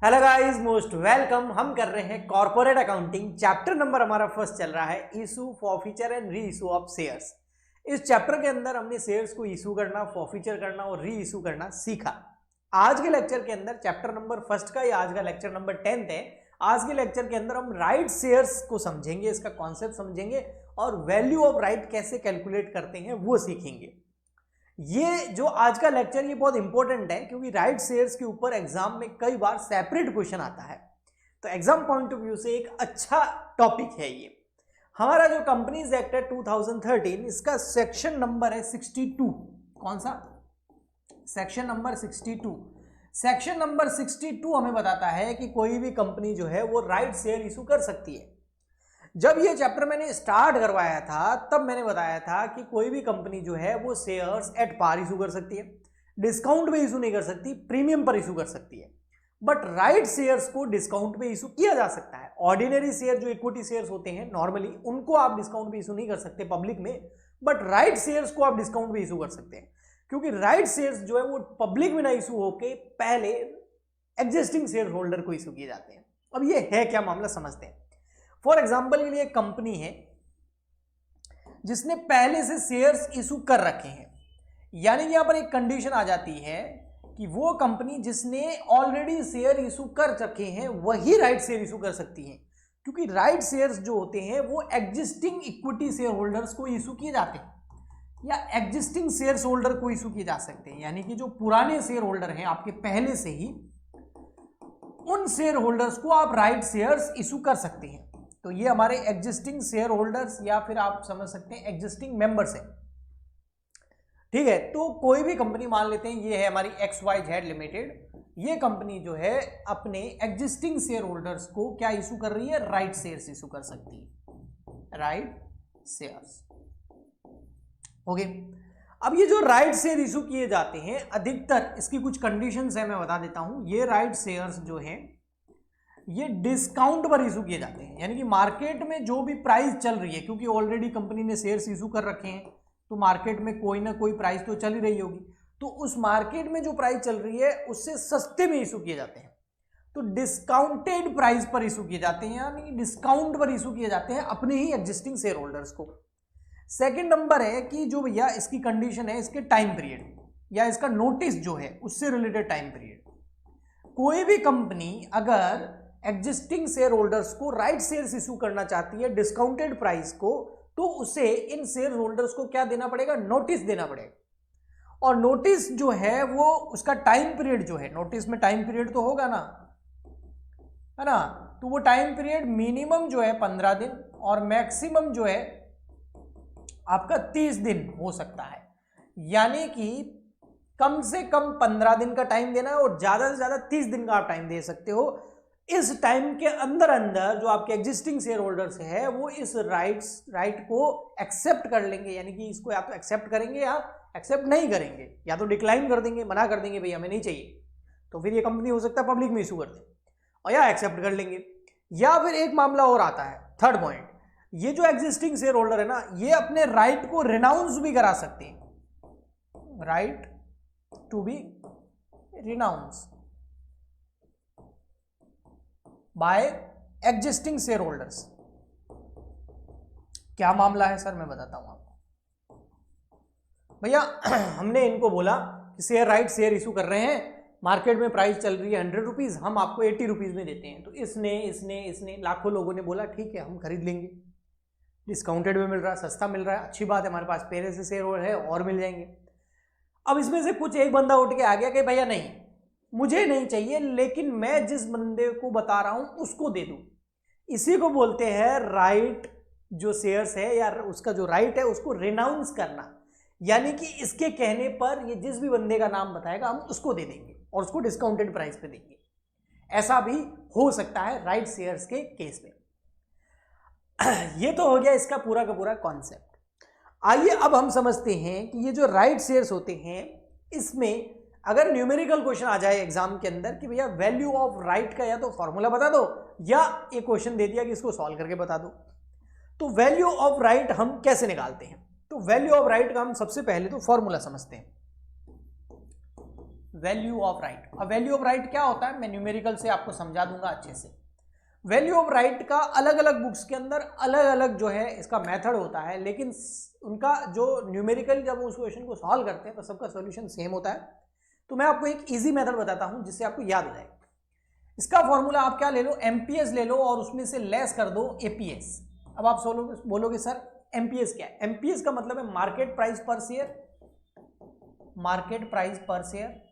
Hello guys, most welcome. हम कर रहे हैं कॉर्पोरेट अकाउंटिंग। चैप्टर नंबर हमारा फर्स्ट चल रहा है issue, forfeiture and re issue of shares. इस चैप्टर के अंदर हमने शेयर्स को इशू करना, फॉरफीचर करना और री इशू करना सीखा। आज के लेक्चर के अंदर चैप्टर नंबर फर्स्ट का, या आज का लेक्चर नंबर 10 है। आज के लेक्चर के अंदर हम राइट शेयर्स को समझेंगे, इसका कॉन्सेप्ट समझेंगे और वैल्यू ऑफ राइट कैसे कैलकुलेट करते हैं वो सीखेंगे। ये जो आज का लेक्चर ये बहुत इंपॉर्टेंट है क्योंकि राइट शेयर्स के ऊपर एग्जाम में कई बार सेपरेट क्वेश्चन आता है, तो एग्जाम पॉइंट ऑफ व्यू से एक अच्छा टॉपिक है ये। हमारा जो कंपनीज एक्ट है 2013, इसका सेक्शन नंबर है 62। कौन सा? Section number 62। सेक्शन नंबर 62 हमें बताता है कि कोई भी कंपनी जो है वो राइट शेयर इशू कर सकती है। जब ये चैप्टर मैंने स्टार्ट करवाया था तब मैंने बताया था कि कोई भी कंपनी जो है वो शेयर्स एट पार इशू कर सकती है, डिस्काउंट पे इशू नहीं कर सकती, प्रीमियम पर इशू कर सकती है। बट राइट शेयर्स को डिस्काउंट पे इशू किया जा सकता है। ऑर्डिनरी शेयर जो इक्विटी शेयर्स होते हैं नॉर्मली, उनको आप डिस्काउंट पे इशू नहीं कर सकते पब्लिक में, बट राइट शेयर्स को आप डिस्काउंट पे इशू कर सकते हैं क्योंकि राइट शेयर्स जो है वो पब्लिक में ना इशू होके पहले एग्जिस्टिंग शेयर होल्डर को इशू किए जाते हैं। अब ये है क्या मामला, समझते हैं। फॉर एग्जाम्पल के लिए एक कंपनी है जिसने पहले से शेयर्स इशू कर रखे हैं, यानी यहां पर एक कंडीशन आ जाती है कि वो कंपनी जिसने ऑलरेडी शेयर इशू कर रखे हैं वही राइट शेयर इशू कर सकती है, क्योंकि राइट शेयर्स जो होते हैं वो एग्जिस्टिंग इक्विटी शेयर होल्डर्स को इशू किए जाते हैं या एग्जिस्टिंग शेयर होल्डर को इशू किए जा सकते हैं। यानी कि जो पुराने शेयर होल्डर हैं आपके पहले से ही, उन शेयर होल्डर्स को आप राइट शेयर्स इशू कर सकते हैं। तो ये हमारे एग्जिस्टिंग शेयर होल्डर्स या फिर आप समझ सकते हैं एग्जिस्टिंग मेंबर्स है। ठीक है, तो कोई भी कंपनी मान लेते हैं ये है हमारी XYZ लिमिटेड। ये कंपनी जो है अपने एग्जिस्टिंग शेयर होल्डर्स को क्या इशू कर रही है? राइट शेयर्स इशू कर सकती है, राइट शेयर्स। ओके, अब ये जो राइट शेयर इशू किए जाते हैं अधिकतर इसकी कुछ कंडीशंस है, मैं बता देता हूं। ये राइट शेयर्स जो है ये डिस्काउंट पर इशू किए जाते हैं, यानी कि मार्केट में जो भी प्राइस चल रही है, क्योंकि ऑलरेडी कंपनी ने शेयर्स इशू कर रखे हैं तो मार्केट में कोई ना कोई प्राइस तो चल ही रही होगी, तो उस मार्केट में जो प्राइस चल रही है उससे सस्ते में इशू किए जाते हैं। तो डिस्काउंटेड प्राइस पर इशू किए जाते हैं, यानी डिस्काउंट पर इशू किए जाते हैं अपने ही एग्जिस्टिंग शेयर होल्डर्स को। सेकेंड नंबर है कि जो भैया इसकी कंडीशन है इसके टाइम पीरियड या इसका नोटिस जो है उससे रिलेटेड टाइम पीरियड। कोई भी कंपनी अगर एग्जिस्टिंग शेयर होल्डर्स को राइट शेयर्स इशू करना चाहती है डिस्काउंटेड प्राइस को, तो उसे इन शेयर होल्डर्स को क्या देना पड़ेगा? नोटिस देना पड़ेगा। और नोटिस जो है वो उसका टाइम पीरियड जो है, नोटिस में टाइम पीरियड तो होगा ना, है ना, तो वो टाइम पीरियड मिनिमम जो है 15 दिन और मैक्सिमम जो है आपका 30 दिन हो सकता है। यानी कि कम से कम 15 दिन का टाइम देना है और ज्यादा से ज्यादा 30 दिन का आप टाइम दे सकते हो। इस टाइम के अंदर अंदर जो आपके एग्जिस्टिंग शेयर होल्डर्स है वो इस राइट को एक्सेप्ट कर लेंगे, यानी कि इसको या तो एक्सेप्ट करेंगे या एक्सेप्ट नहीं करेंगे, या तो डिक्लाइन कर देंगे, मना कर देंगे, भैया हमें नहीं चाहिए, तो फिर ये कंपनी हो सकता है पब्लिक में इशू कर दे, और या एक्सेप्ट कर लेंगे। या फिर एक मामला और आता है, थर्ड पॉइंट, ये जो एग्जिस्टिंग शेयर होल्डर है ना ये अपने राइट को रिनाउंस भी करा सकते हैं, right to be renounce by existing share holders. क्या मामला है सर? मैं बताता हूं आपको। भैया हमने इनको बोला कि शेयर राइट शेयर इशू कर रहे हैं, मार्केट में प्राइस चल रही है 100 रुपीज, हम आपको 80 रुपीज में देते हैं। तो इसने लाखों लोगों ने बोला ठीक है हम खरीद लेंगे, डिस्काउंटेड में मिल रहा है, सस्ता मिल रहा है, अच्छी बात है, हमारे पास पहले से शेयर है और मिल जाएंगे। अब इसमें से कुछ एक बंदा उठ के आ गया कि भैया नहीं, मुझे नहीं चाहिए, लेकिन मैं जिस बंदे को बता रहा हूं उसको दे दूं। इसी को बोलते हैं राइट, जो शेयर्स है या उसका जो राइट है उसको रिनाउंस करना, यानी कि इसके कहने पर ये जिस भी बंदे का नाम बताएगा हम उसको दे देंगे और उसको डिस्काउंटेड प्राइस पे देंगे। ऐसा भी हो सकता है राइट शेयर्स के केस में। ये तो हो गया इसका पूरा का पूरा कॉन्सेप्ट। आइए अब हम समझते हैं कि ये जो राइट शेयर्स होते हैं इसमें अगर न्यूमेरिकल क्वेश्चन आ जाए एग्जाम के अंदर कि भैया वैल्यू ऑफ राइट का या तो फॉर्मूला बता दो या एक क्वेश्चन दे दिया कि इसको सॉल्व करके बता दो, तो वैल्यू ऑफ राइट हम कैसे निकालते हैं? तो वैल्यू ऑफ राइट का हम सबसे पहले तो फॉर्मूला समझते हैं। Value of right. अब वैल्यू ऑफ राइट क्या होता है मैं न्यूमेरिकल से आपको समझा दूंगा अच्छे से। वैल्यू ऑफ राइट का अलग अलग बुक्स के अंदर अलग अलग जो है इसका मेथड होता है, लेकिन उनका जो न्यूमेरिकल जब उस क्वेश्चन को सॉल्व करते हैं तो सबका सॉल्यूशन सेम होता है। तो मैं आपको एक इजी मेथड बताता हूं जिससे आपको याद हो जाए। इसका फॉर्मूला आप क्या ले लो, एमपीएस ले लो और उसमें से लेस कर दो एपीएस। अब आप बोलोगे सर एमपीएस क्या है? एमपीएस का मतलब है मार्केट प्राइस पर शेयर, मार्केट प्राइस पर शेयर,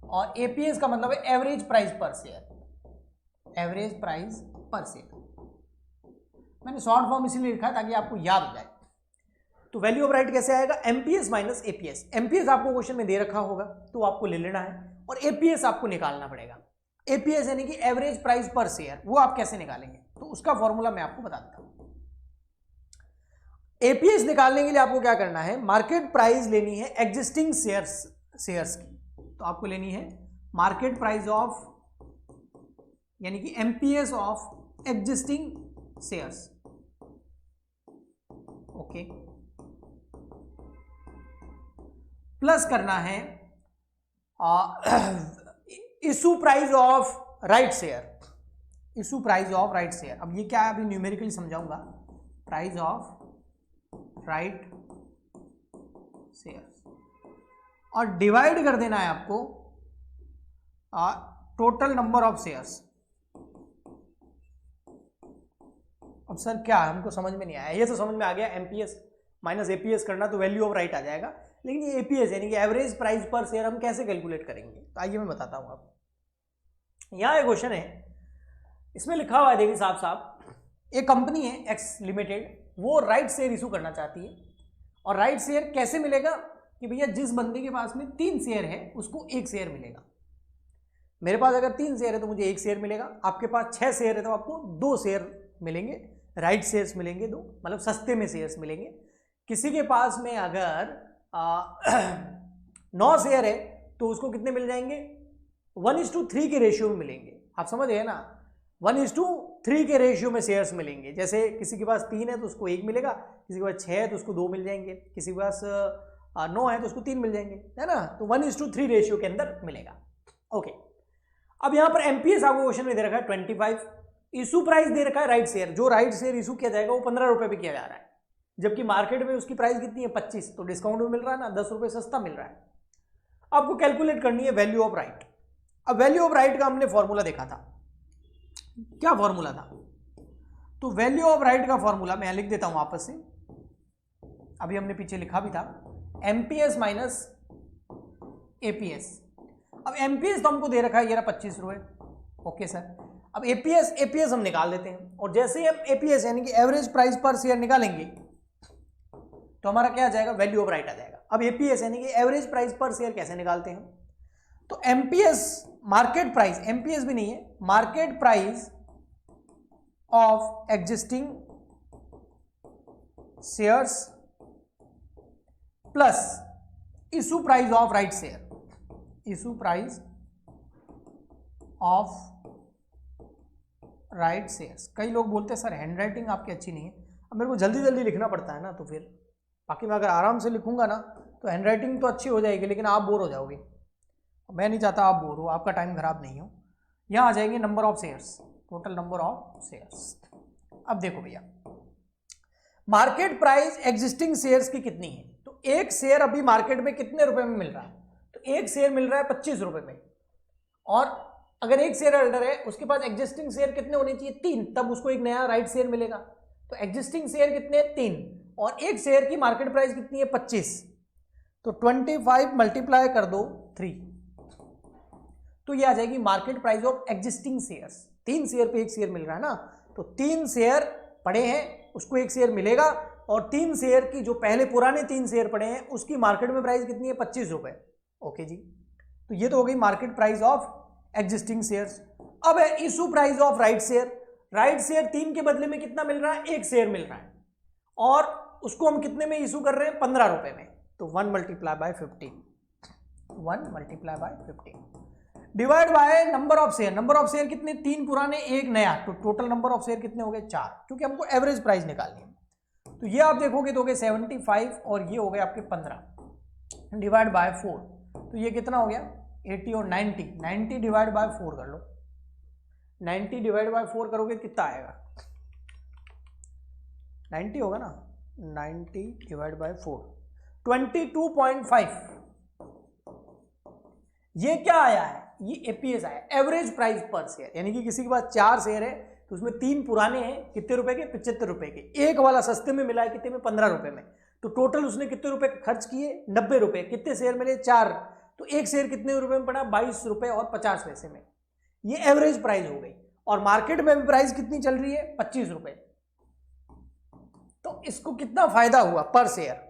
और एपीएस का मतलब है एवरेज प्राइस पर शेयर, एवरेज प्राइस पर शेयर। मैंने शॉर्ट फॉर्म इसीलिए लिखा है ताकि आपको याद हो जाए। तो वैल्यू ऑफ राइट कैसे आएगा? MPS minus APS. एमपीएस आपको क्वेश्चन में दे रखा होगा तो आपको ले लेना है, और एपीएस आपको निकालना पड़ेगा। एपीएस यानी कि एवरेज प्राइस पर शेयर, वो आप कैसे निकालेंगे? तो उसका फॉर्मूला मैं आपको बता देता हूं। एपीएस निकालने के लिए आपको क्या करना है, मार्केट प्राइस लेनी है एग्जिस्टिंग शेयर्स की। तो आपको लेनी है मार्केट प्राइस ऑफ, यानी कि MPS of existing shares. Okay, plus करना है issue price of right share, issue price of right share. अब ये क्या है अभी न्यूमेरिकली समझाऊंगा। प्राइस ऑफ राइट शेयर, और डिवाइड कर देना है आपको टोटल नंबर ऑफ शेयर्स। अब सर क्या हमको समझ में नहीं आया, ये तो समझ में आ गया एमपीएस माइनस एपीएस करना तो वैल्यू ऑफ राइट आ जाएगा, लेकिन ये एपीएस यानी कि एवरेज प्राइस पर शेयर हम कैसे कैलकुलेट करेंगे? तो आइए मैं बताता हूं आपको। यहां एक क्वेश्चन है, इसमें लिखा हुआ है देखिए साहब साहब, एक कंपनी है एक्स लिमिटेड, वो राइट शेयर इशू करना चाहती है। और राइट शेयर कैसे मिलेगा कि भैया जिस बंदे के पास में 3 शेयर है उसको 1 शेयर मिलेगा। मेरे पास अगर 3 शेयर है तो मुझे 1 शेयर मिलेगा, आपके पास 6 शेयर है तो आपको 2 शेयर मिलेंगे, राइट शेयर्स मिलेंगे 2, मतलब सस्ते में शेयर्स मिलेंगे। किसी के पास में अगर 9 शेयर है तो उसको कितने मिल जाएंगे? 1:3 के रेशियो में मिलेंगे। आप समझ गए ना, 1:3 के रेशियो में शेयर्स मिलेंगे। जैसे किसी के पास 3 है तो उसको 1 मिलेगा, किसी के पास 6 है तो उसको 2 मिल जाएंगे, किसी के पास 9 है तो उसको 3 मिल जाएंगे, है ना। तो 1:3 रेशियो के अंदर मिलेगा। ओके, अब यहां पर एमपीएस आपको क्वेश्चन में दे रखा है 25, इशू प्राइस दे रखा है राइट शेयर, जो राइट शेयर इशू किया जाएगा वो 15 रुपए पे किया जा रहा है, जबकि मार्केट में उसकी प्राइस कितनी है 25, तो डिस्काउंट में मिल रहा है ना, 10 रुपए सस्ता मिल रहा है। आपको कैलकुलेट करनी है वैल्यू ऑफ राइट। अब वैल्यू ऑफ राइट का हमने फॉर्मूला देखा था, क्या फॉर्मूला था? तो वैल्यू ऑफ राइट का फॉर्मूला मैं लिख देता हूं वापस से, अभी हमने पीछे लिखा भी था, एमपीएस माइनस एपीएस। अब एमपीएस तो हमको दे रखा है ये 25 रुपए, ओके सर। अब एपीएस हम निकाल देते हैं, और जैसे ही हम एपीएस यानी कि एवरेज प्राइस पर शेयर निकालेंगे तो हमारा क्या आ जाएगा? वैल्यू ऑफ राइट आ जाएगा। अब एपीएस यानी कि एवरेज प्राइस पर शेयर कैसे निकालते हैं? तो एमपीएस मार्केट प्राइस, एमपीएस भी नहीं है, market price of existing shares plus issue price of right share, issue price of right shares. कई लोग बोलते हैं सर हैंडराइटिंग आपकी अच्छी नहीं है। अब मेरे को जल्दी जल्दी लिखना पड़ता है ना, तो फिर बाकी मैं अगर आराम से लिखूंगा ना तो हैंडराइटिंग तो अच्छी हो जाएगी, लेकिन आप बोर हो जाओगे। मैं नहीं चाहता आप बोर हो, आपका टाइम खराब नहीं हो। यहाँ आ जाएंगे number of shares, total number of shares. अब देखो भैया, मार्केट प्राइस एग्जिस्टिंग शेयर्स की कितनी है? तो एक शेयर अभी मार्केट में कितने रुपए में मिल रहा है? तो एक शेयर मिल रहा है 25 रुपए में, और अगर एक शेयर होल्डर है उसके पास एग्जिस्टिंग शेयर कितने होने चाहिए? 3, तब उसको एक नया राइट शेयर मिलेगा। तो एग्जिस्टिंग शेयर कितने? 3, और एक शेयर की मार्केट प्राइस कितनी है? 25। तो 25 मल्टीप्लाई कर दो 3, तो ये आ जाएगी market price of existing shares. 3 share पे एक शेयर मिल रहा है ना, तो 3 शेयर पड़े हैं उसको एक शेयर मिलेगा, और 3 शेयर की जो पहले पुराने 3 शेयर पड़े हैं उसकी मार्केट में प्राइस कितनी है? 25 रुपए। ओके जी, तो ये तो हो गई market price of existing shares. अब है issue price of right share. Right share 3 के बदले में कितना मिल रहा है? 1 शेयर मिल रहा है, और उसको हम कितने में इशू कर रहे हैं? 15 रुपए में। तो 1 multiply by 15, 1 multiply by 15 divide by number of share. Number of share कितने? 3 पुराने 1 नया, तो टोटल नंबर ऑफ शेयर कितने हो गए? 4, क्योंकि हमको एवरेज प्राइस निकालनी है। तो ये आप देखोगे तो हो गए 75 और ये हो गए आपके 15 डिवाइड बाय 4, तो ये कितना हो गया 80 और 90 डिवाइड बाय 4 कर लो, 90 डिवाइड बाय 4 करोगे कितना आएगा 90 होगा ना, 90 डिवाइड बाय 4 22.5। ये क्या आया है, ये एपीएस आया, एवरेज प्राइस पर शेयर, यानी कि किसी के पास 4 शेयर है तो उसमें 3 पुराने हैं, कितने रुपए के 75 रुपए के, एक वाला सस्ते में मिला है कितने में 15 रुपए में, तो टोटल उसने कितने रुपए खर्च किए 90 रुपए, कितने शेयर मिले 4, तो एक शेयर कितने रुपए में पड़ा 22 रुपए और 50 पैसे में, ये एवरेज प्राइस हो गई। और मार्केट में भी प्राइस कितनी चल रही है 25 रुपए, तो इसको कितना फायदा हुआ पर शेयर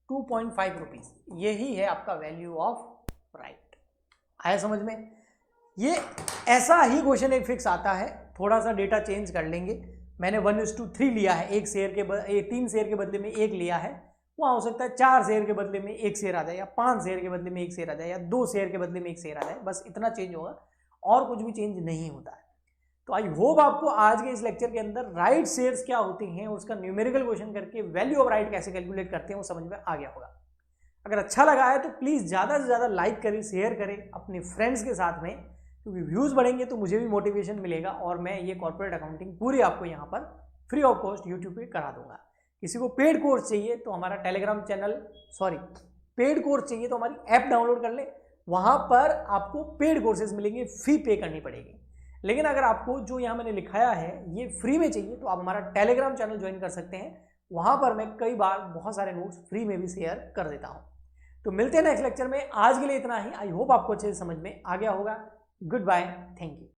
2.5 रुपीज, यही है आपका वैल्यू ऑफ राइट। आया समझ में? ये ऐसा ही क्वेश्चन एक फिक्स आता है, थोड़ा सा डेटा चेंज कर लेंगे, मैंने 1:3 लिया है, 3 शेयर के बदले में 1 लिया है, वहाँ हो सकता है 4 शेयर के बदले में 1 शेयर आ जाए, या 5 शेयर के बदले में 1 शेयर आ जाए, या 2 शेयर के बदले में 1 शेयर आ जाए, बस इतना चेंज होगा और कुछ भी चेंज नहीं होता है। तो आई होप आपको आज के इस लेक्चर के अंदर राइट शेयर्स क्या होते हैं, उसका न्यूमेरिकल क्वेश्चन करके वैल्यू ऑफ राइट कैसे कैलकुलेट करते हैं वो समझ में आ गया होगा। अगर अच्छा लगा है तो प्लीज़ ज़्यादा से ज़्यादा लाइक करें, शेयर करें अपने फ्रेंड्स के साथ में, क्योंकि व्यूज़ बढ़ेंगे तो मुझे भी मोटिवेशन मिलेगा और मैं ये कॉर्पोरेट अकाउंटिंग पूरी आपको यहाँ पर फ्री ऑफ कॉस्ट यूट्यूब पे करा दूंगा। किसी को पेड कोर्स चाहिए तो हमारा टेलीग्राम चैनल, पेड कोर्स चाहिए तो हमारी ऐप डाउनलोड कर ले, वहाँ पर आपको पेड कोर्सेज मिलेंगे, फी पे करनी पड़ेगी। लेकिन अगर आपको जो यहाँ मैंने लिखाया है ये फ्री में चाहिए तो आप हमारा टेलीग्राम चैनल ज्वाइन कर सकते हैं, वहाँ पर मैं कई बार बहुत सारे नोट्स फ्री में भी शेयर कर देता हूँ। तो मिलते हैं नेक्स्ट लेक्चर में, आज के लिए इतना ही। आई होप आपको अच्छे से समझ में आ गया होगा। Good bye, thank you.